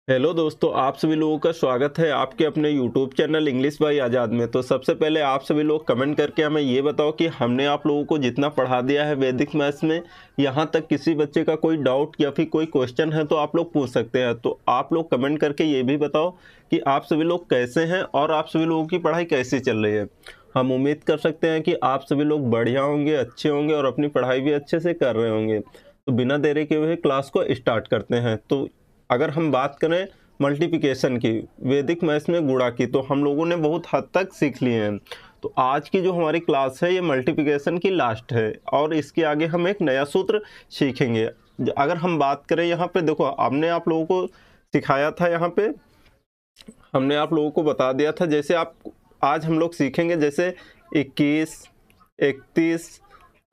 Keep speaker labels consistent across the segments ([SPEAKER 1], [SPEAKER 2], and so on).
[SPEAKER 1] Hello दोस्तों, आप सभी लोगों का स्वागत है आपके अपने यूट्यूब चैनल इंग्लिश बाय आज़ाद में। तो सबसे पहले आप सभी लोग कमेंट करके हमें ये बताओ कि हमने आप लोगों को जितना पढ़ा दिया है वैदिक मैथ्स में, यहाँ तक किसी बच्चे का कोई डाउट या फिर कोई क्वेश्चन है तो आप लोग पूछ सकते हैं। तो आप लोग कमेंट करके ये भी बताओ कि आप सभी लोग कैसे हैं और आप सभी लोगों की पढ़ाई कैसी चल रही है। हम उम्मीद कर सकते हैं कि आप सभी लोग बढ़िया होंगे, अच्छे होंगे और अपनी पढ़ाई भी अच्छे से कर रहे होंगे। तो बिना देरी के हुए क्लास को स्टार्ट करते हैं। तो अगर हम बात करें मल्टीप्लिकेशन की, वैदिक मैथ्स में गुणा की, तो हम लोगों ने बहुत हद तक सीख लिए हैं। तो आज की जो हमारी क्लास है ये मल्टीप्लिकेशन की लास्ट है और इसके आगे हम एक नया सूत्र सीखेंगे। अगर हम बात करें यहाँ पे देखो, हमने आप लोगों को सिखाया था, यहाँ पे हमने आप लोगों को बता दिया था। जैसे आप आज हम लोग सीखेंगे जैसे 21, 31,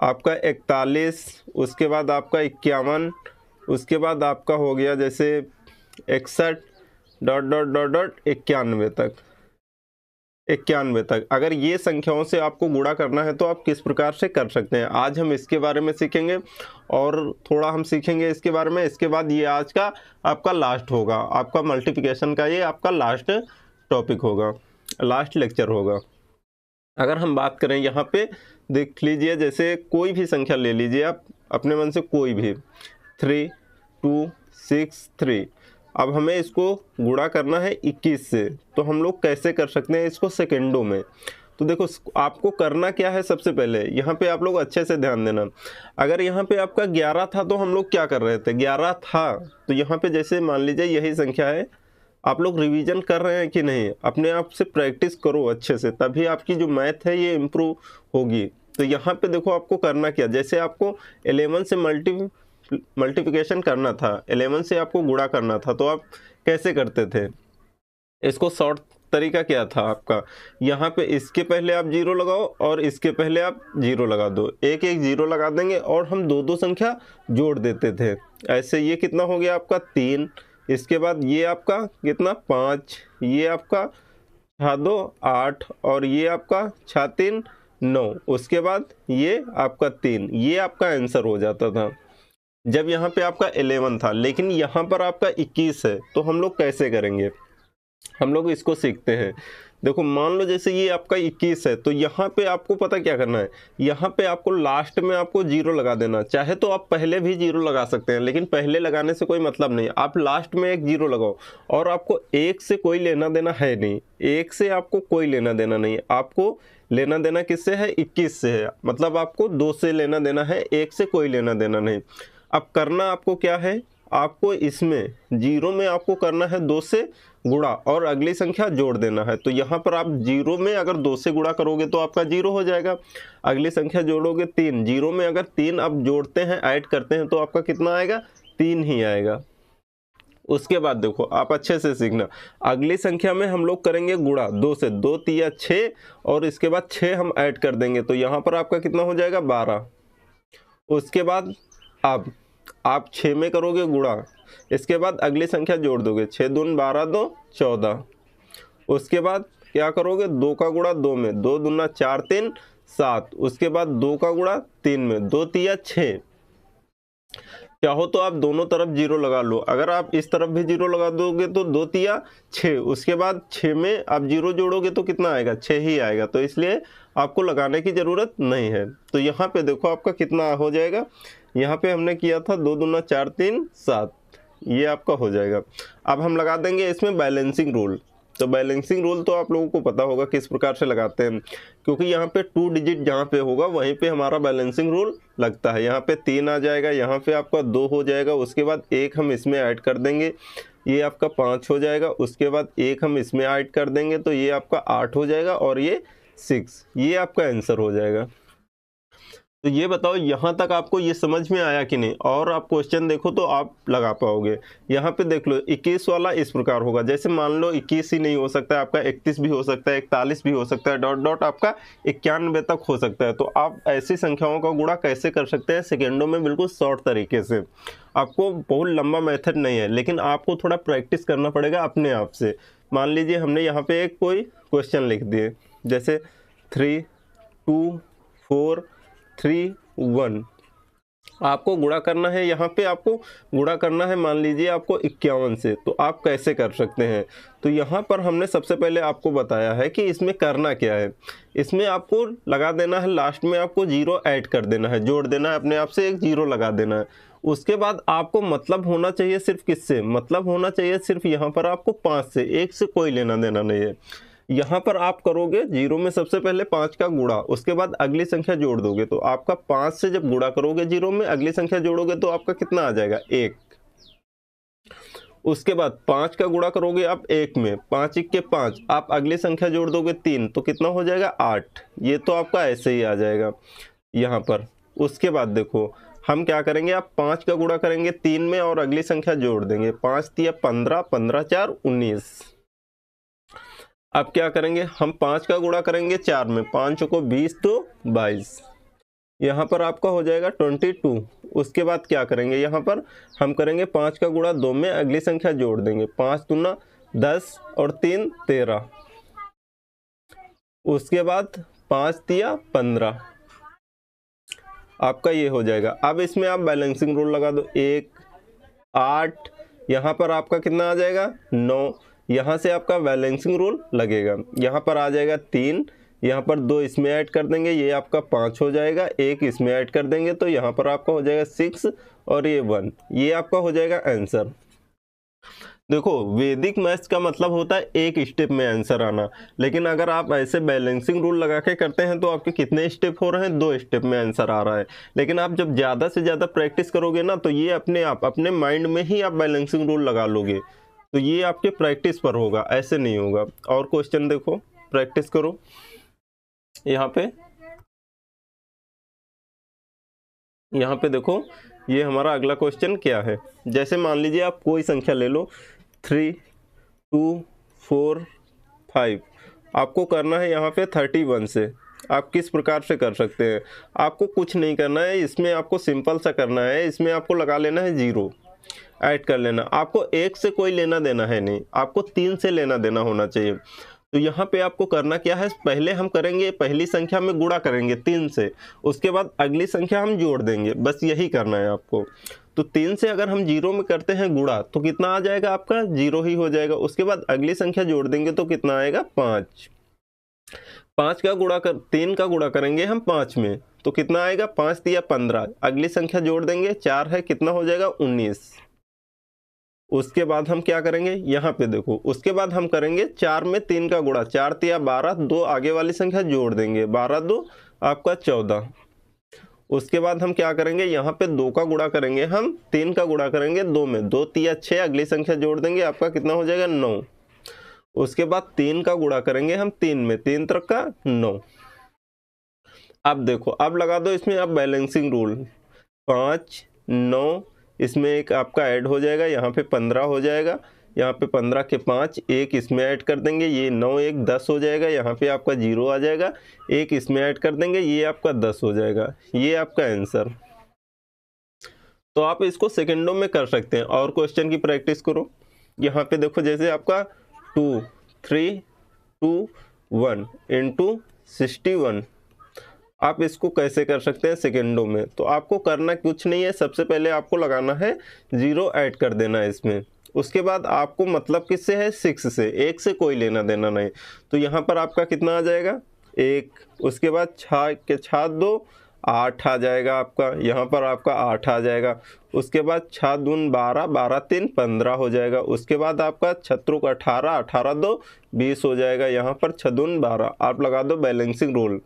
[SPEAKER 1] आपका 41, उसके बाद आपका 51, उसके बाद आपका हो गया जैसे 61 डॉट डॉट डॉट डॉट 91 तक। अगर ये संख्याओं से आपको गुणा करना है तो आप किस प्रकार से कर सकते हैं, आज हम इसके बारे में सीखेंगे और थोड़ा हम सीखेंगे इसके बारे में। इसके बाद ये आज का आपका लास्ट होगा, आपका मल्टीप्लिकेशन का ये आपका लास्ट टॉपिक होगा, लास्ट लेक्चर होगा। अगर हम बात करें यहाँ पे देख लीजिए, जैसे कोई भी संख्या ले लीजिए आप अपने मन से, कोई भी 3, 2, 6, 3। अब हमें इसको गुणा करना है 21 से, तो हम लोग कैसे कर सकते हैं इसको सेकेंडों में। तो देखो आपको करना क्या है, सबसे पहले यहाँ पे आप लोग अच्छे से ध्यान देना। अगर यहाँ पे आपका 11 था तो हम लोग क्या कर रहे थे, 11 था तो यहाँ पे जैसे मान लीजिए यही संख्या है, आप लोग रिवीजन कर रहे हैं कि नहीं, अपने आप से प्रैक्टिस करो अच्छे से, तभी आपकी जो मैथ है ये इम्प्रूव होगी। तो यहाँ पे देखो आपको करना क्या, जैसे आपको 11 से मल्टीप्लिकेशन करना था, 11 से आपको गुणा करना था, तो आप कैसे करते थे, इसको शॉर्ट तरीका क्या था आपका, यहाँ पे इसके पहले आप जीरो लगाओ और इसके पहले आप जीरो लगा दो, एक एक जीरो लगा देंगे और हम दो दो संख्या जोड़ देते थे। ऐसे ये कितना हो गया आपका 3, इसके बाद ये आपका कितना 5, ये आपका 6 2 8 और ये आपका 6 3 9, उसके बाद ये आपका 3, ये आपका आंसर हो जाता था जब यहाँ पे आपका 11 था। लेकिन यहाँ पर आपका 21 है, तो हम लोग कैसे करेंगे, हम लोग इसको सीखते हैं। देखो मान लो जैसे ये आपका 21 है, तो यहाँ पे आपको पता क्या करना है, यहाँ पे आपको लास्ट में आपको जीरो लगा देना। चाहे तो आप पहले भी जीरो लगा सकते हैं, लेकिन पहले लगाने से कोई मतलब नहीं, आप लास्ट में एक जीरो लगाओ। और आपको एक से कोई लेना देना है नहीं, एक से आपको कोई लेना देना नहीं, आपको लेना देना किससे है, 21 से है। मतलब आपको 2 से लेना देना है, एक से कोई लेना देना नहीं। अब करना आपको क्या है, आपको इसमें जीरो में आपको करना है 2 से गुणा और अगली संख्या जोड़ देना है। तो यहाँ पर आप जीरो में अगर 2 से गुणा करोगे तो आपका जीरो हो जाएगा, अगली संख्या जोड़ोगे 3, जीरो में अगर 3 आप जोड़ते हैं ऐड करते हैं तो आपका कितना आएगा, 3 ही आएगा। उसके बाद देखो आप अच्छे से सीखना, अगली संख्या में हम लोग करेंगे गुणा 2 से, 2 3 6 और इसके बाद 6 हम ऐड कर देंगे, तो यहाँ पर आपका कितना हो जाएगा 12। उसके बाद अब आप 6 में करोगे गुणा, इसके बाद अगली संख्या जोड़ दोगे, 6 दून 12 2 14। उसके बाद क्या करोगे, 2 का गुणा 2 में, 2 दूना 4 3 7। उसके बाद 2 का गुणा 3 में, 2 3 6। चाहो तो आप दोनों तरफ जीरो लगा लो, अगर आप इस तरफ भी जीरो लगा दोगे तो 2 3 6। उसके बाद 6 में आप जीरो जोड़ोगे तो कितना आएगा, 6 ही आएगा, तो इसलिए आपको लगाने की ज़रूरत नहीं है। तो यहाँ पे देखो आपका कितना हो जाएगा, यहाँ पे हमने किया था 2 दूना 4 3 7, ये आपका हो जाएगा। अब हम लगा देंगे इसमें बैलेंसिंग रूल। तो बैलेंसिंग रूल तो आप लोगों को पता होगा किस प्रकार से लगाते हैं, क्योंकि यहाँ पे 2 डिजिट जहाँ पे होगा वहीं पे हमारा बैलेंसिंग रूल लगता है। यहाँ पे 3 आ जाएगा, यहाँ पे आपका 2 हो जाएगा, उसके बाद 1 हम इसमें ऐड कर देंगे, ये आपका 5 हो जाएगा। उसके बाद 1 हम इसमें ऐड कर देंगे तो ये आपका 8 हो जाएगा और ये 6, ये आपका आंसर हो जाएगा। तो ये बताओ यहाँ तक आपको ये समझ में आया कि नहीं, और आप क्वेश्चन देखो तो आप लगा पाओगे। यहाँ पे देख लो 21 वाला इस प्रकार होगा, जैसे मान लो 21 ही नहीं हो सकता है, आपका 31 भी हो सकता है, 41 भी हो सकता है, डॉट डॉट आपका 91 तक हो सकता है। तो आप ऐसी संख्याओं का गुणा कैसे कर सकते हैं सेकेंडों में, बिल्कुल शॉर्ट तरीके से। आपको बहुत लंबा मेथड नहीं है, लेकिन आपको थोड़ा प्रैक्टिस करना पड़ेगा अपने आप से। मान लीजिए हमने यहाँ पे एक कोई क्वेश्चन लिख दिए, जैसे 3 2 4 3 1, आपको गुणा करना है, यहाँ पे आपको गुणा करना है मान लीजिए आपको 51 से, तो आप कैसे कर सकते हैं। तो यहाँ पर हमने सबसे पहले आपको बताया है कि इसमें करना क्या है। इसमें आपको लगा देना है, लास्ट में आपको 0 ऐड कर देना है, जोड़ देना है, अपने आप से एक 0 लगा देना है। उसके बाद आपको मतलब होना चाहिए सिर्फ किससे, मतलब होना चाहिए सिर्फ यहाँ पर आपको 5 से, 1 से कोई लेना देना नहीं है। यहाँ पर आप करोगे 0 में सबसे पहले 5 का गुणा, उसके बाद अगली संख्या जोड़ दोगे, तो आपका 5 से जब गुणा करोगे 0 में, अगली संख्या जोड़ोगे तो आपका कितना आ जाएगा 1। उसके बाद 5 का गुणा करोगे आप 1 में, 5 1 के 5, आप अगली संख्या जोड़ दोगे 3, तो कितना हो जाएगा 8। ये तो आपका ऐसे ही आ जाएगा यहाँ पर। उसके बाद देखो हम क्या करेंगे, आप 5 का गुणा करेंगे 3 में और अगली संख्या जोड़ देंगे, 5 3 15, 15 4 19। अब क्या करेंगे, हम 5 का गुणा करेंगे 4 में, 5 को 20 तो 22, यहाँ पर आपका हो जाएगा 22। उसके बाद क्या करेंगे, यहाँ पर हम करेंगे 5 का गुणा 2 में, अगली संख्या जोड़ देंगे, 5 दूना 10 और 3 13। उसके बाद 5 तिया 15, आपका ये हो जाएगा। अब इसमें आप बैलेंसिंग रूल लगा दो, 1 8, यहाँ पर आपका कितना आ जाएगा 9, यहाँ से आपका बैलेंसिंग रूल लगेगा, यहाँ पर आ जाएगा 3, यहाँ पर 2 इसमें ऐड कर देंगे, ये आपका 5 हो जाएगा, 1 इसमें ऐड कर देंगे तो यहाँ पर आपका हो जाएगा 6 और ये 1, ये आपका हो जाएगा आंसर। देखो वैदिक मैथ्स का मतलब होता है एक स्टेप में आंसर आना, लेकिन अगर आप ऐसे बैलेंसिंग रूल लगा के करते हैं तो आपके कितने स्टेप हो रहे हैं, 2 स्टेप में आंसर आ रहा है। लेकिन आप जब ज़्यादा से ज़्यादा प्रैक्टिस करोगे ना, तो ये अपने आप अपने माइंड में ही आप बैलेंसिंग रूल लगा लोगे, तो ये आपके प्रैक्टिस पर होगा, ऐसे नहीं होगा। और क्वेश्चन देखो, प्रैक्टिस करो यहाँ पे देखो, ये हमारा अगला क्वेश्चन क्या है। जैसे मान लीजिए आप कोई संख्या ले लो, 3 2 4 5, आपको करना है यहाँ पे 31 से। आप किस प्रकार से कर सकते हैं, आपको कुछ नहीं करना है, इसमें आपको सिंपल सा करना है, इसमें आपको लगा लेना है 0, ऐड कर लेना। आपको 1 से कोई लेना देना है नहीं, आपको 3 से लेना देना होना चाहिए। तो यहाँ पे आपको करना क्या है, पहले हम करेंगे पहली संख्या में गुणा करेंगे 3 से, उसके बाद अगली संख्या हम जोड़ देंगे, बस यही करना है आपको। तो 3 से अगर हम 0 में करते हैं गुणा तो कितना आ जाएगा आपका 0 ही हो जाएगा। उसके बाद अगली संख्या जोड़ देंगे तो कितना आएगा 5। 5 का गुणा कर 3 का गुणा करेंगे हम 5 में तो कितना आएगा 5 दिया 15, अगली संख्या जोड़ देंगे 4 है, कितना हो जाएगा 19। उसके बाद हम क्या करेंगे, यहाँ पे देखो, उसके बाद हम करेंगे 4 में 3 का गुणा, 4 तिया 12, 2 आगे वाली संख्या जोड़ देंगे, 12 2 आपका 14। उसके बाद हम क्या करेंगे, यहाँ पे 2 का गुणा करेंगे, हम 3 का गुणा करेंगे 2 में, 2 तिया 6, अगली संख्या जोड़ देंगे, आपका कितना हो जाएगा 9। उसके बाद 3 का गुणा करेंगे हम 3 में, 3 3 का 9। अब देखो, अब लगा दो इसमें आप बैलेंसिंग रूल, 5 9, इसमें एक आपका ऐड हो जाएगा, यहाँ पे 15 हो जाएगा, यहाँ पे 15 के 5, एक इसमें ऐड कर देंगे, ये 9 1 10 हो जाएगा, यहाँ पे आपका 0 आ जाएगा, एक इसमें ऐड कर देंगे, ये आपका 10 हो जाएगा, ये आपका आंसर। तो आप इसको सेकंडों में कर सकते हैं। और क्वेश्चन की प्रैक्टिस करो, यहाँ पे देखो, जैसे आपका 2 3 2 1 इंटू 61, आप इसको कैसे कर सकते हैं सेकेंडों में। तो आपको करना कुछ नहीं है, सबसे पहले आपको लगाना है 0 ऐड कर देना है इसमें। उसके बाद आपको मतलब किससे है, 6 से, 1 से कोई लेना देना नहीं। तो यहाँ पर आपका कितना आ जाएगा 1, उसके बाद 6 के 6 2 8 आ जाएगा आपका, यहाँ पर आपका 8 आ जाएगा। उसके बाद 6 दून 12, 12 3 15 हो जाएगा। उसके बाद आपका 6 18, 18 2 20 हो जाएगा, यहाँ पर 6 दून 12। आप लगा दो बैलेंसिंग रूल,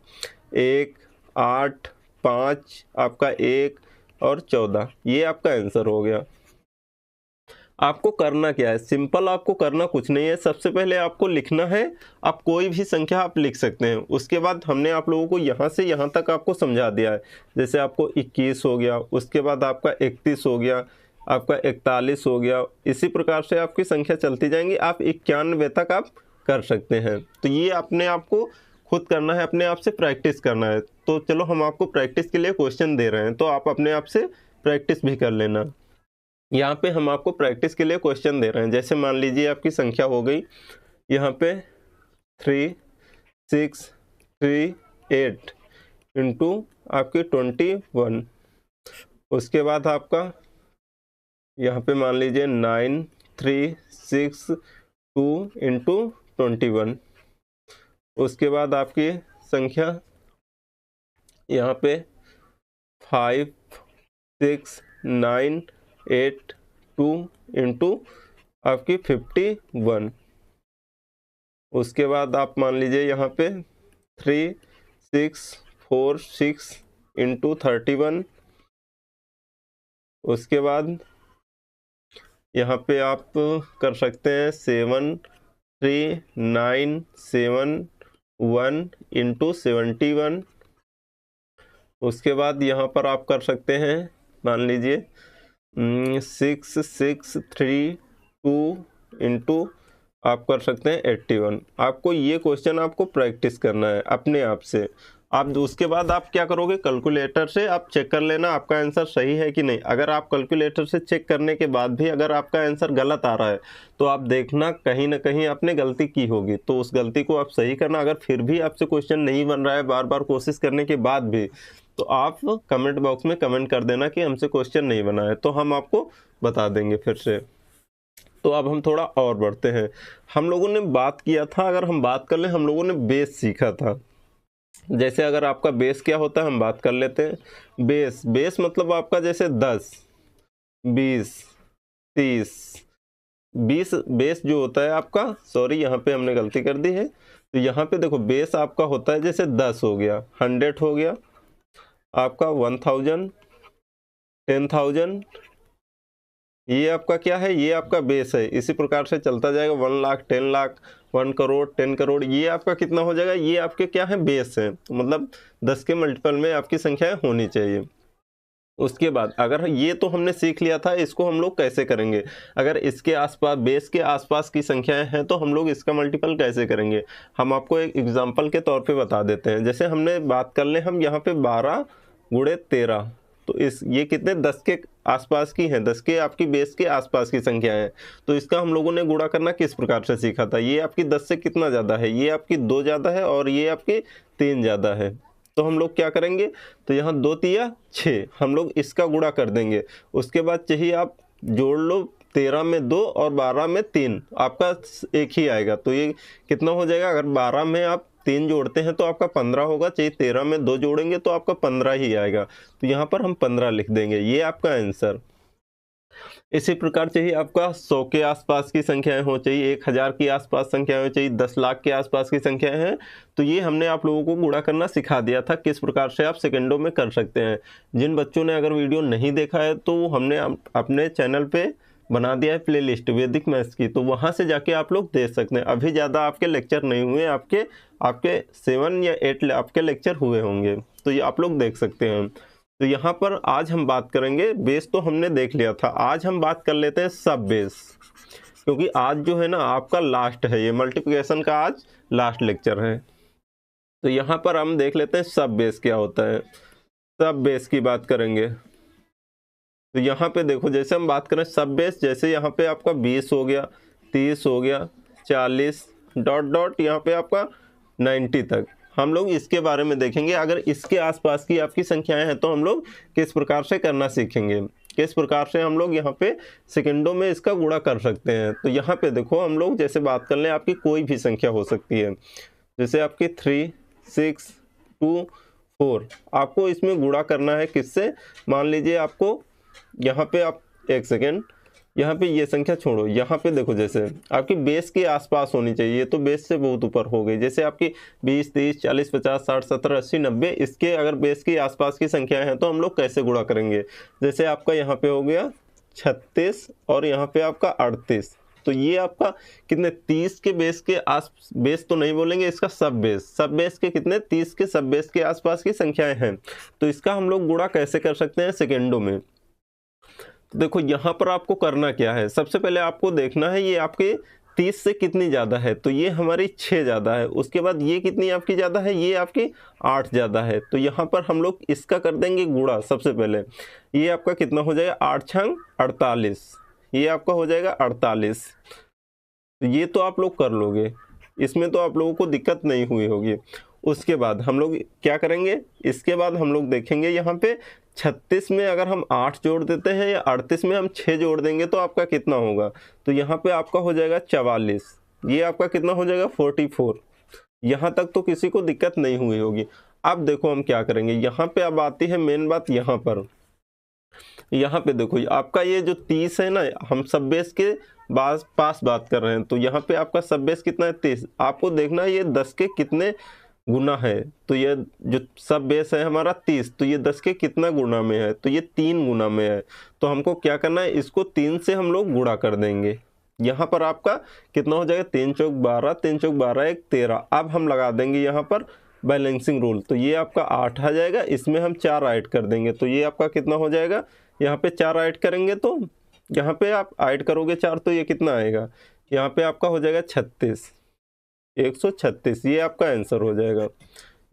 [SPEAKER 1] 1 8 5 आपका 1 और 14, ये आपका आंसर हो गया। आपको करना क्या है, सिंपल, आपको करना कुछ नहीं है। सबसे पहले आपको लिखना है, आप कोई भी संख्या आप लिख सकते हैं। उसके बाद हमने आप लोगों को यहाँ से यहाँ तक आपको समझा दिया है। जैसे आपको 21 हो गया, उसके बाद आपका 31 हो गया, आपका 41 हो गया, इसी प्रकार से आपकी संख्या चलती जाएंगी। आप 91 तक आप कर सकते हैं। तो ये अपने आप को खुद करना है, अपने आप से प्रैक्टिस करना है। तो चलो हम आपको प्रैक्टिस के लिए क्वेश्चन दे रहे हैं, तो आप अपने आप से प्रैक्टिस भी कर लेना। यहाँ पे हम आपको प्रैक्टिस के लिए क्वेश्चन दे रहे हैं। जैसे मान लीजिए आपकी संख्या हो गई यहाँ पे 3 6 3 8 इंटू आपकी 21। उसके बाद आपका यहाँ पे मान लीजिए 9362 इंटू 21। उसके बाद आपकी संख्या यहाँ पे 56982 इंटू आपकी 51। उसके बाद आप मान लीजिए यहाँ पे 3646 इंटू 31। उसके बाद यहाँ पे आप कर सकते हैं 73971 इंटू 71। उसके बाद यहाँ पर आप कर सकते हैं मान लीजिए 6632 इंटू आप कर सकते हैं 81। आपको ये क्वेश्चन आपको प्रैक्टिस करना है अपने आप से। आप उसके बाद आप क्या करोगे, कैलकुलेटर से आप चेक कर लेना आपका आंसर सही है कि नहीं। अगर आप कैलकुलेटर से चेक करने के बाद भी अगर आपका आंसर गलत आ रहा है तो आप देखना कहीं ना कहीं आपने गलती की होगी, तो उस गलती को आप सही करना। अगर फिर भी आपसे क्वेश्चन नहीं बन रहा है बार बार कोशिश करने के बाद भी, तो आप कमेंट बॉक्स में कमेंट कर देना कि हमसे क्वेश्चन नहीं बना है, तो हम आपको बता देंगे फिर से। तो अब हम थोड़ा और बढ़ते हैं। हम लोगों ने बात किया था, अगर हम बात कर लें, हम लोगों ने बेस सीखा था। जैसे अगर आपका बेस क्या होता है हम बात कर लेते हैं। बेस मतलब आपका जैसे 10 20 30 20 बेस जो होता है आपका, सॉरी यहाँ पे हमने गलती कर दी है, तो यहाँ पे देखो बेस आपका होता है जैसे 10 हो गया, 100 हो गया आपका, 1000 10,000, ये आपका क्या है, ये आपका बेस है। इसी प्रकार से चलता जाएगा 1 लाख 10 लाख 1 करोड़ 10 करोड़, ये आपका कितना हो जाएगा, ये आपके क्या है बेस है, मतलब 10 के मल्टीपल में आपकी संख्याएं होनी चाहिए। उसके बाद अगर ये तो हमने सीख लिया था, इसको हम लोग कैसे करेंगे। अगर इसके आसपास बेस के आसपास की संख्याएं हैं तो हम लोग इसका मल्टीपल कैसे करेंगे, हम आपको एक एग्जांपल के तौर पे बता देते हैं। जैसे हमने बात कर ले हम यहाँ पे 12 गुणे 13, तो ये कितने 10 के आसपास की हैं, 10 के आपकी बेस के आसपास की संख्या है। तो इसका हम लोगों ने गुणा करना किस प्रकार से सीखा था, ये आपकी 10 से कितना ज़्यादा है, ये आपकी 2 ज़्यादा है और ये आपकी 3 ज़्यादा है। तो हम लोग क्या करेंगे, तो यहाँ 2 तिया 6, हम लोग इसका गुणा कर देंगे। उसके बाद चाहिए आप जोड़ लो, 13 में 2 और 12 में 3, आपका एक ही आएगा। तो ये कितना हो जाएगा, अगर 12 में आप 3 जोड़ते हैं तो आपका 15 होगा, चाहिए 13 में 2 जोड़ेंगे तो आपका 15 ही आएगा। तो यहाँ पर हम 15 लिख देंगे, ये आपका आंसर। इसी प्रकार चाहिए आपका 100 के आसपास की संख्याएं हो, चाहिए 1000 के आसपास संख्याएं हो, चाहिए 10 लाख के आसपास की संख्याएं हैं। तो ये हमने आप लोगों को गुणा करना सिखा दिया था, किस प्रकार से आप सेकंडों में कर सकते हैं। जिन बच्चों ने अगर वीडियो नहीं देखा है तो हमने अपने चैनल पे बना दिया है प्लेलिस्ट वैदिक मैथ्स की, तो वहाँ से जाके आप लोग देख सकते हैं। अभी ज़्यादा आपके लेक्चर नहीं हुए, आपके 7 या 8 आपके लेक्चर हुए होंगे, तो ये आप लोग देख सकते हैं। तो यहाँ पर आज हम बात करेंगे, बेस तो हमने देख लिया था, आज हम बात कर लेते हैं सब बेस, क्योंकि आज जो है ना आपका लास्ट है, ये मल्टीप्लिकेशन का आज लास्ट लेक्चर है। तो यहाँ पर हम देख लेते हैं सब बेस क्या होता है। सब बेस की बात करेंगे तो यहाँ पे देखो, जैसे हम बात करें सब बेस, जैसे यहाँ पे आपका 20 हो गया, 30 हो गया, 40 डॉट डॉट यहाँ पे आपका 90 तक, हम लोग इसके बारे में देखेंगे। अगर इसके आसपास की आपकी संख्याएं हैं तो हम लोग किस प्रकार से करना सीखेंगे, किस प्रकार से हम लोग यहाँ पे सेकंडों में इसका गुणा कर सकते हैं। तो यहाँ पे देखो हम लोग जैसे बात कर लें, आपकी कोई भी संख्या हो सकती है, जैसे आपकी 3 6 2 4, आपको इसमें गुणा करना है किससे, मान लीजिए आपको यहाँ पे आप एक सेकेंड, यहाँ पे ये संख्या छोड़ो, यहाँ पे देखो जैसे आपकी बेस के आसपास होनी चाहिए, ये तो बेस से बहुत ऊपर हो गई। जैसे आपकी 20 30 40 50 60 70 80 90, इसके अगर बेस के आसपास की संख्याएं हैं तो हम लोग कैसे गुणा करेंगे। जैसे आपका यहाँ पे हो गया 36 और यहाँ पे आपका 38, तो ये आपका कितने 30 के बेस के बेस तो नहीं बोलेंगे, इसका सब बेस के कितने 30 के सब बेस के आसपास की संख्याएं हैं। तो इसका हम लोग गुणा कैसे कर सकते हैं सेकेंडों में। देखो यहाँ पर आपको करना क्या है, सबसे पहले आपको देखना है ये आपके 30 से कितनी ज़्यादा है, तो ये हमारी 6 ज़्यादा है। उसके बाद ये कितनी आपकी ज़्यादा है, ये आपकी 8 ज़्यादा है। तो यहाँ पर हम लोग इसका कर देंगे गुणा। सबसे पहले ये आपका कितना हो जाएगा, 8 छंग 48, ये आपका हो जाएगा 48। तो ये तो आप लोग कर लोगे, इसमें तो आप लोगों को दिक्कत नहीं हुई होगी। उसके बाद हम लोग क्या करेंगे, इसके बाद हम लोग देखेंगे यहाँ पे 36 में अगर हम 8 जोड़ देते हैं या 38 में हम 6 जोड़ देंगे तो आपका कितना होगा, तो यहाँ पे आपका हो जाएगा 44, ये आपका कितना हो जाएगा 44। यहाँ तक तो किसी को दिक्कत नहीं हुई होगी। अब देखो हम क्या करेंगे, यहाँ पे अब आती है मेन बात। यहाँ पे देखो आपका ये जो 30 है ना, हम सब बेस के पास बात कर रहे हैं, तो यहाँ पे आपका सब बेस कितना है 30। आपको देखना है ये 10 के कितने गुना है, तो ये जो सब बेस है हमारा 30, तो ये 10 के कितना गुना में है, तो ये 3 गुना में है। तो हमको क्या करना है, इसको 3 से हम लोग गुणा कर देंगे। यहाँ पर आपका कितना हो जाएगा 3 चौक 12, 3 चौक 12 1 13। अब हम लगा देंगे यहाँ पर बैलेंसिंग रूल, तो ये आपका 8 आ जाएगा, इसमें हम 4 ऐड कर देंगे, तो ये आपका कितना हो जाएगा, यहाँ पे 4 ऐड करेंगे तो यहाँ पे आप ऐड करोगे 4 तो ये कितना आएगा, यहाँ पे आपका हो जाएगा 36, 136, ये आपका आंसर हो जाएगा।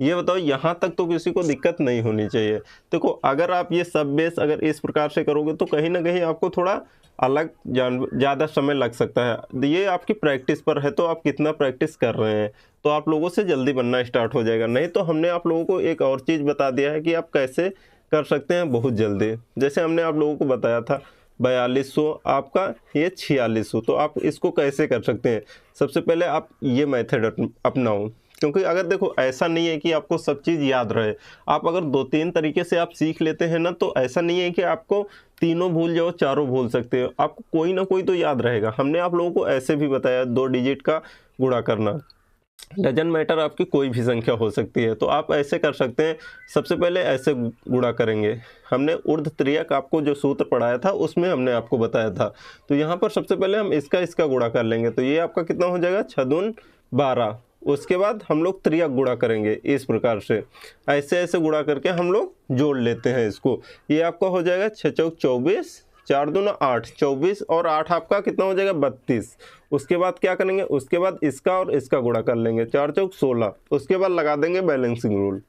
[SPEAKER 1] ये बताओ यहाँ तक तो किसी को दिक्कत नहीं होनी चाहिए। देखो अगर आप ये सब बेस अगर इस प्रकार से करोगे तो कहीं ना कहीं आपको थोड़ा अलग ज़्यादा समय लग सकता है। ये आपकी प्रैक्टिस पर है, तो आप कितना प्रैक्टिस कर रहे हैं, तो आप लोगों से जल्दी बनना स्टार्ट हो जाएगा। नहीं तो हमने आप लोगों को एक और चीज़ बता दिया है कि आप कैसे कर सकते हैं बहुत जल्दी। जैसे हमने आप लोगों को बताया था 4200 आपका ये 4600, तो आप इसको कैसे कर सकते हैं। सबसे पहले आप ये मेथड अपनाओ, क्योंकि अगर देखो ऐसा नहीं है कि आपको सब चीज़ याद रहे। आप अगर 2-3 तरीके से आप सीख लेते हैं ना, तो ऐसा नहीं है कि आपको तीनों भूल जाओ चारों भूल सकते हो, आपको कोई ना कोई तो याद रहेगा। हमने आप लोगों को ऐसे भी बताया 2 डिजिट का गुणा करना, डजन मैटर, आपकी कोई भी संख्या हो सकती है, तो आप ऐसे कर सकते हैं। सबसे पहले ऐसे गुणा करेंगे, हमने ऊर्ध्व त्रियक आपको जो सूत्र पढ़ाया था उसमें हमने आपको बताया था। तो यहाँ पर सबसे पहले हम इसका गुणा कर लेंगे, तो ये आपका कितना हो जाएगा 6 दून 12। उसके बाद हम लोग त्रियक गुणा करेंगे इस प्रकार से, ऐसे गुणा करके हम लोग जोड़ लेते हैं इसको। ये आपका हो जाएगा 6 चौक 24, 4 दूना 8, 24 और 8 आपका कितना हो जाएगा 32। उसके बाद क्या करेंगे, उसके बाद इसका और इसका गुणा कर लेंगे, 4 चौक 16। उसके बाद लगा देंगे बैलेंसिंग रूल,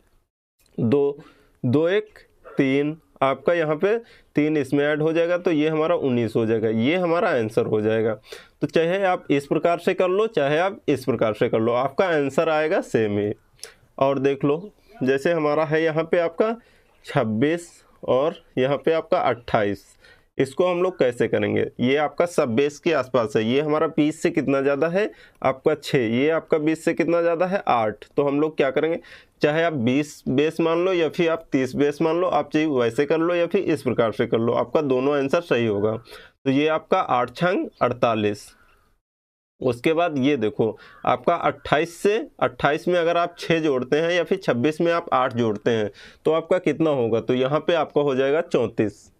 [SPEAKER 1] 2 2 1 3, आपका यहाँ पे 3 इसमें ऐड हो जाएगा, तो ये हमारा 19 हो जाएगा। ये हमारा आंसर हो जाएगा। तो चाहे आप इस प्रकार से कर लो चाहे आप इस प्रकार से कर लो, आपका आंसर आएगा सेम ही। और देख लो जैसे हमारा है यहाँ पे आपका 26 और यहाँ पे आपका 28, इसको हम लोग कैसे करेंगे। ये आपका सब बेस के आसपास है, ये हमारा 20 से कितना ज़्यादा है आपका 6, ये आपका 20 से कितना ज़्यादा है 8। तो हम लोग क्या करेंगे, चाहे आप 20 बेस मान लो या फिर आप 30 बेस मान लो, आप चाहे वैसे कर लो या फिर इस प्रकार से कर लो, आपका दोनों आंसर सही होगा। तो ये आपका 8 छंग 48। उसके बाद ये देखो आपका 28 में अगर आप 6 जोड़ते हैं या फिर 26 में आप 8 जोड़ते हैं तो आपका कितना होगा, तो यहाँ पे आपका हो जाएगा 34।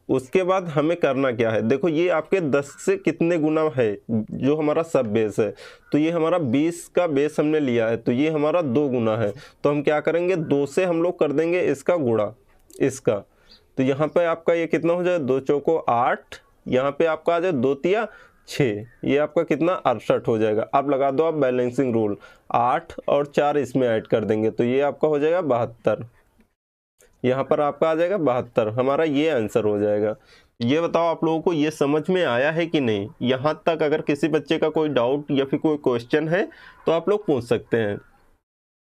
[SPEAKER 1] उसके बाद हमें करना क्या है, देखो ये आपके 10 से कितने गुना है जो हमारा सब बेस है, तो ये हमारा 20 का बेस हमने लिया है, तो ये हमारा 2 गुना है। तो हम क्या करेंगे, 2 से हम लोग कर देंगे इसका गुणा इसका, तो यहाँ पे आपका ये कितना हो जाए 2 चौको 8, यहाँ पे आपका आ जाए 2 तिया 6, ये आपका कितना 68 हो जाएगा। अब लगा दो आप बैलेंसिंग रूल, 8 और 4 इसमें ऐड कर देंगे, तो ये आपका हो जाएगा 72, यहाँ पर आपका आ जाएगा 72, हमारा ये आंसर हो जाएगा। ये बताओ आप लोगों को ये समझ में आया है कि नहीं। यहाँ तक अगर किसी बच्चे का कोई डाउट या फिर कोई क्वेश्चन है तो आप लोग पूछ सकते हैं।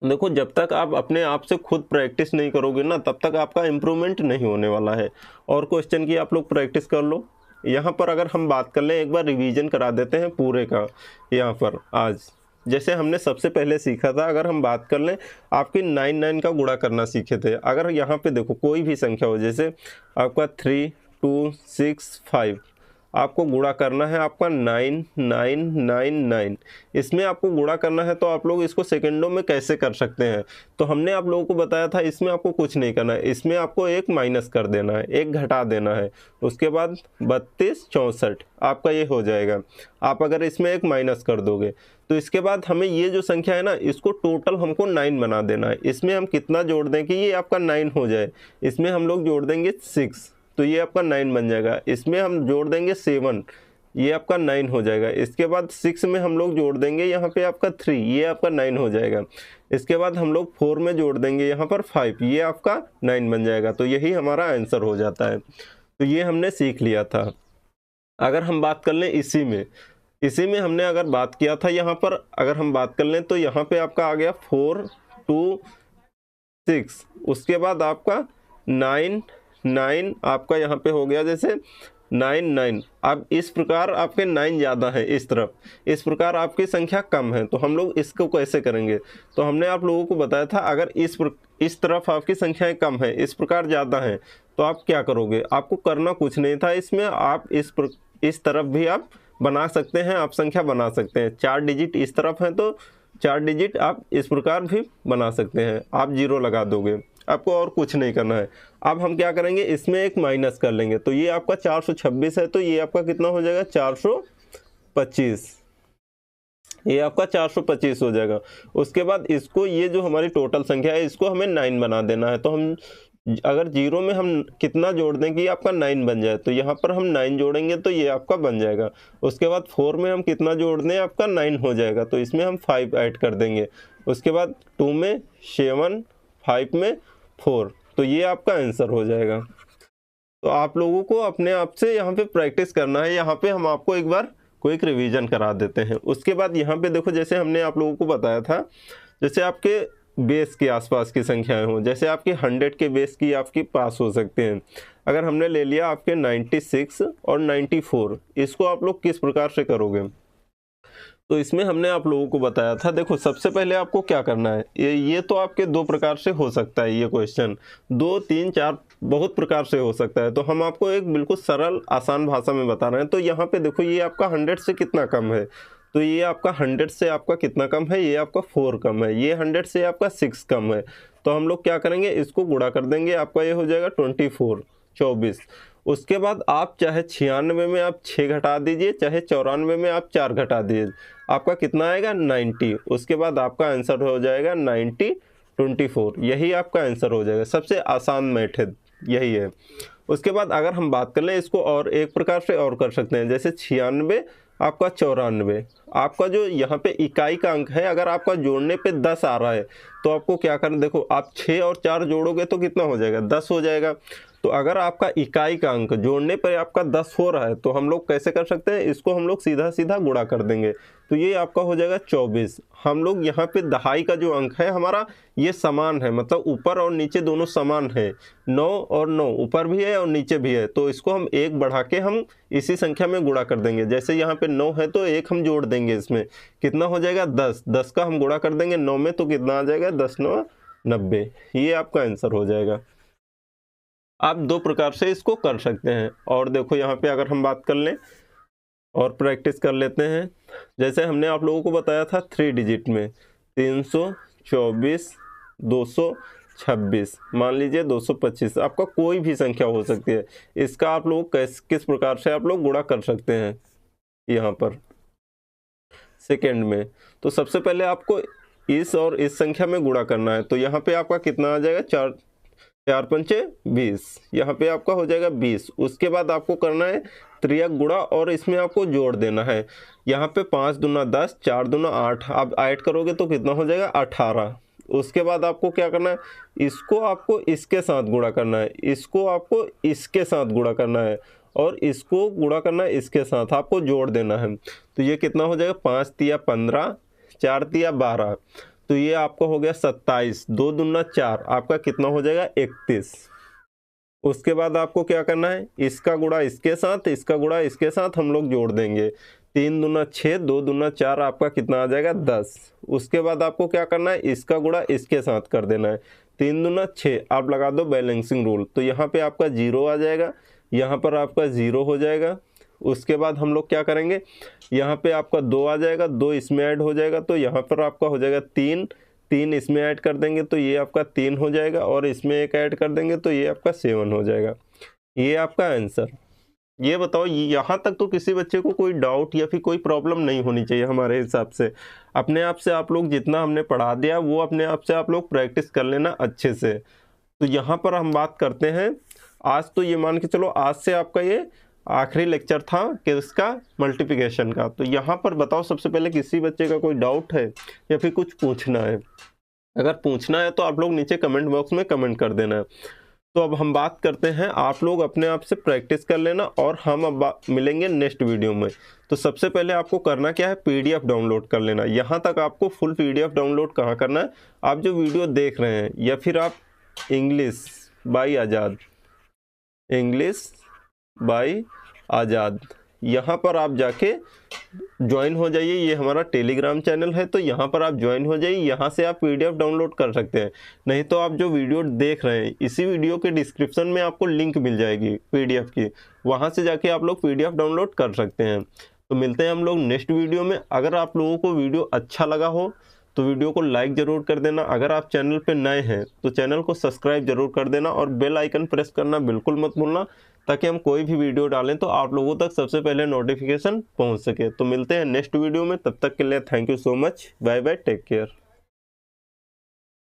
[SPEAKER 1] देखो जब तक आप अपने आप से खुद प्रैक्टिस नहीं करोगे ना, तब तक आपका इम्प्रूवमेंट नहीं होने वाला है। और क्वेश्चन की आप लोग प्रैक्टिस कर लो। यहाँ पर अगर हम बात कर लें, एक बार रिवीजन करा देते हैं पूरे का। यहाँ पर आज जैसे हमने सबसे पहले सीखा था, अगर हम बात कर लें आपकी 9 का गुणा करना सीखे थे। अगर यहाँ पे देखो कोई भी संख्या हो, जैसे आपका 3 2 6 5, आपको गुणा करना है आपका 9 9 9 9, इसमें आपको गुणा करना है। तो आप लोग इसको सेकंडों में कैसे कर सकते हैं, तो हमने आप लोगों को बताया था इसमें आपको कुछ नहीं करना है, इसमें आपको एक माइनस कर देना है, एक घटा देना है। उसके बाद 32 64 आपका ये हो जाएगा। आप अगर इसमें एक माइनस कर दोगे तो इसके बाद हमें ये जो संख्या है ना, इसको टोटल हमको 9 बना देना है। इसमें हम कितना जोड़ दें कि ये आपका 9 हो जाए, इसमें हम लोग जोड़ देंगे 6, तो ये आपका 9 बन जाएगा। इसमें हम जोड़ देंगे 7, ये आपका 9 हो जाएगा। इसके बाद 6 में हम लोग जोड़ देंगे यहाँ पे आपका 3, ये आपका 9 हो जाएगा। इसके बाद हम लोग 4 में जोड़ देंगे यहाँ पर 5, ये आपका 9 बन जाएगा। तो यही हमारा आंसर हो जाता है। तो ये हमने सीख लिया था। अगर हम बात कर लें इसी में हमने अगर बात किया था, यहाँ पर अगर हम बात कर लें तो यहाँ पे आपका आ गया 4 2 6, उसके बाद आपका 9 9 आपका यहाँ पे हो गया जैसे 9 9। अब इस प्रकार आपके 9 ज़्यादा है इस तरफ, इस प्रकार आपकी संख्या कम है, तो हम लोग इसको कैसे करेंगे? तो हमने आप लोगों को बताया था अगर इस तरफ आपकी संख्याएं कम है, इस प्रकार ज़्यादा है, तो आप क्या करोगे? आपको करना कुछ नहीं था इसमें, आप इस तरफ भी आप बना सकते हैं, आप संख्या बना सकते हैं। 4 डिजिट इस तरफ है तो 4 डिजिट आप इस प्रकार भी बना सकते हैं, आप 0 लगा दोगे, आपको और कुछ नहीं करना है। अब हम क्या करेंगे, इसमें एक माइनस कर लेंगे, तो ये आपका 426 है, तो ये आपका कितना हो जाएगा? 425, ये आपका 425 हो जाएगा। उसके बाद इसको, ये जो हमारी टोटल संख्या है, इसको हमें 9 बना देना है। तो हम अगर 0 में हम कितना जोड़ दें कि आपका 9 बन जाए, तो यहाँ पर हम 9 जोड़ेंगे तो ये आपका बन जाएगा। उसके बाद 4 में हम कितना जोड़ दें, आपका 9 हो जाएगा, तो इसमें हम 5 ऐड कर देंगे। उसके बाद 2 में 7, 5 में 4, तो ये आपका आंसर हो जाएगा। तो आप लोगों को अपने आप से यहाँ पे प्रैक्टिस करना है। यहाँ पे हम आपको एक बार क्विक रिवीजन करा देते हैं। उसके बाद यहाँ पे देखो, जैसे हमने आप लोगों को बताया था, जैसे आपके बेस के आसपास की संख्याएं हों, जैसे आपके 100 के बेस की आपके पास हो सकते हैं। अगर हमने ले लिया आपके 96 और 94, इसको आप लोग किस प्रकार से करोगे? तो इसमें हमने आप लोगों को बताया था, देखो सबसे पहले आपको क्या करना है, ये तो आपके 2 प्रकार से हो सकता है, ये क्वेश्चन 2 3 4 बहुत प्रकार से हो सकता है। तो हम आपको एक बिल्कुल सरल आसान भाषा में बता रहे हैं। तो यहाँ पे देखो, ये आपका 100 से कितना कम है, तो ये आपका 100 से आपका कितना कम है, ये आपका 4 कम है, ये 100 से आपका 6 कम है। तो हम लोग क्या करेंगे, इसको गुणा कर देंगे, आपका ये हो जाएगा 24। उसके बाद आप चाहे 96 में आप 6 घटा दीजिए, चाहे 94 में आप 4 घटा दीजिए, आपका कितना आएगा? 90। उसके बाद आपका आंसर हो जाएगा 90 24, यही आपका आंसर हो जाएगा। सबसे आसान मेथड यही है। उसके बाद अगर हम बात कर लें इसको, और एक प्रकार से और कर सकते हैं, जैसे 96 आपका 94, आपका जो यहाँ पे इकाई का अंक है, अगर आपका जोड़ने पे 10 आ रहा है, तो आपको क्या करना, देखो आप 6 और 4 जोड़ोगे तो कितना हो जाएगा? 10 हो जाएगा। तो अगर आपका इकाई का अंक जोड़ने पर आपका 10 हो रहा है, तो हम लोग कैसे कर सकते हैं, इसको हम लोग सीधा सीधा गुणा कर देंगे, तो ये आपका हो जाएगा 24। हम लोग यहाँ पे दहाई का जो अंक है हमारा, ये समान है, मतलब ऊपर और नीचे दोनों समान है, 9 और 9 ऊपर भी है और नीचे भी है, तो इसको हम 1 बढ़ा के हम इसी संख्या में गुणा कर देंगे। जैसे यहाँ पे 9 है तो 1 हम जोड़ देंगे, इसमें कितना हो जाएगा? 10। 10 का हम गुणा कर देंगे 9 में, तो कितना आ जाएगा? 10 9 90, ये आपका आंसर हो जाएगा। आप 2 प्रकार से इसको कर सकते हैं। और देखो यहाँ पे अगर हम बात कर लें और प्रैक्टिस कर लेते हैं, जैसे हमने आप लोगों को बताया था 3 डिजिट में 324 226, मान लीजिए 225, आपका कोई भी संख्या हो सकती है, इसका आप लोग किस प्रकार से आप लोग गुणा कर सकते हैं यहाँ पर सेकेंड में। तो सबसे पहले आपको इस और इस संख्या में गुणा करना है, तो यहाँ पे आपका कितना आ जाएगा? 4 पंचे 20, यहाँ पे आपका हो जाएगा 20। उसके बाद आपको करना है त्रियक गुणा, और इसमें आपको जोड़ देना है। यहाँ पे 5 दूना 10, 4 दूना 8, आप ऐड करोगे तो कितना हो जाएगा? 18। उसके बाद आपको क्या करना है, इसको आपको इसके साथ गुणा करना है, इसको आपको इसके साथ गुणा करना है, और इसको गुणा करना है इसके साथ, आपको जोड़ देना है। तो ये कितना हो जाएगा? 5 तिया 15, 4 तिया 12, तो ये आपका हो गया 27। 2 दूना 4, आपका कितना हो जाएगा? 31। उसके बाद आपको क्या करना है, इसका गुणा इसके साथ, इसका गुणा इसके साथ हम लोग जोड़ देंगे। 3 दूना 6, 2 दूना 4, आपका कितना आ जाएगा? 10। उसके बाद आपको क्या करना है, इसका गुणा इसके साथ कर देना है। 3 दूना 6, आप लगा दो बैलेंसिंग रूल, तो यहाँ पे आपका 0 आ जाएगा, यहाँ पर आपका 0 हो जाएगा। उसके बाद हम लोग क्या करेंगे, यहाँ पे आपका 2 आ जाएगा, 2 इसमें ऐड हो जाएगा, तो यहाँ पर आपका हो जाएगा 3, 3 इसमें ऐड कर देंगे तो ये आपका 3 हो जाएगा, और इसमें 1 ऐड कर देंगे तो ये आपका 7 हो जाएगा। ये आपका आंसर। ये बताओ, यहाँ तक तो किसी बच्चे को कोई डाउट या फिर कोई प्रॉब्लम नहीं होनी चाहिए हमारे हिसाब से। अपने आप से आप लोग जितना हमने पढ़ा दिया वो अपने आप से आप लोग प्रैक्टिस कर लेना अच्छे से। तो यहाँ पर हम बात करते हैं, आज तो ये मान के चलो आज से आपका ये आखिरी लेक्चर था किसका? मल्टीप्लिकेशन का। तो यहाँ पर बताओ, सबसे पहले किसी बच्चे का कोई डाउट है या फिर कुछ पूछना है? अगर पूछना है तो आप लोग नीचे कमेंट बॉक्स में कमेंट कर देना। तो अब हम बात करते हैं, आप लोग अपने आप से प्रैक्टिस कर लेना, और हम अब मिलेंगे नेक्स्ट वीडियो में। तो सबसे पहले आपको करना क्या है, PDF डाउनलोड कर लेना। यहाँ तक आपको फुल PDF डाउनलोड कहाँ करना है, आप जो वीडियो देख रहे हैं, या फिर आप English by Azad, English by Azad. यहाँ पर आप जाके ज्वाइन हो जाइए। ये हमारा टेलीग्राम चैनल है, तो यहाँ पर आप ज्वाइन हो जाइए। यहाँ से आप पीडीएफ डाउनलोड कर सकते हैं। नहीं तो आप जो वीडियो देख रहे हैं, इसी वीडियो के डिस्क्रिप्शन में आपको लिंक मिल जाएगी पीडीएफ की, वहाँ से जाके आप लोग पीडीएफ डाउनलोड कर सकते हैं। तो मिलते हैं हम लोग नेक्स्ट वीडियो में। अगर आप लोगों को वीडियो अच्छा लगा हो तो वीडियो को लाइक ज़रूर कर देना। अगर आप चैनल पे नए हैं तो चैनल को सब्सक्राइब जरूर कर देना और बेल आइकन प्रेस करना बिल्कुल मत भूलना, ताकि हम कोई भी वीडियो डालें तो आप लोगों तक सबसे पहले नोटिफिकेशन पहुंच सके। तो मिलते हैं नेक्स्ट वीडियो में, तब तक के लिए thank you so much, bye bye, take care.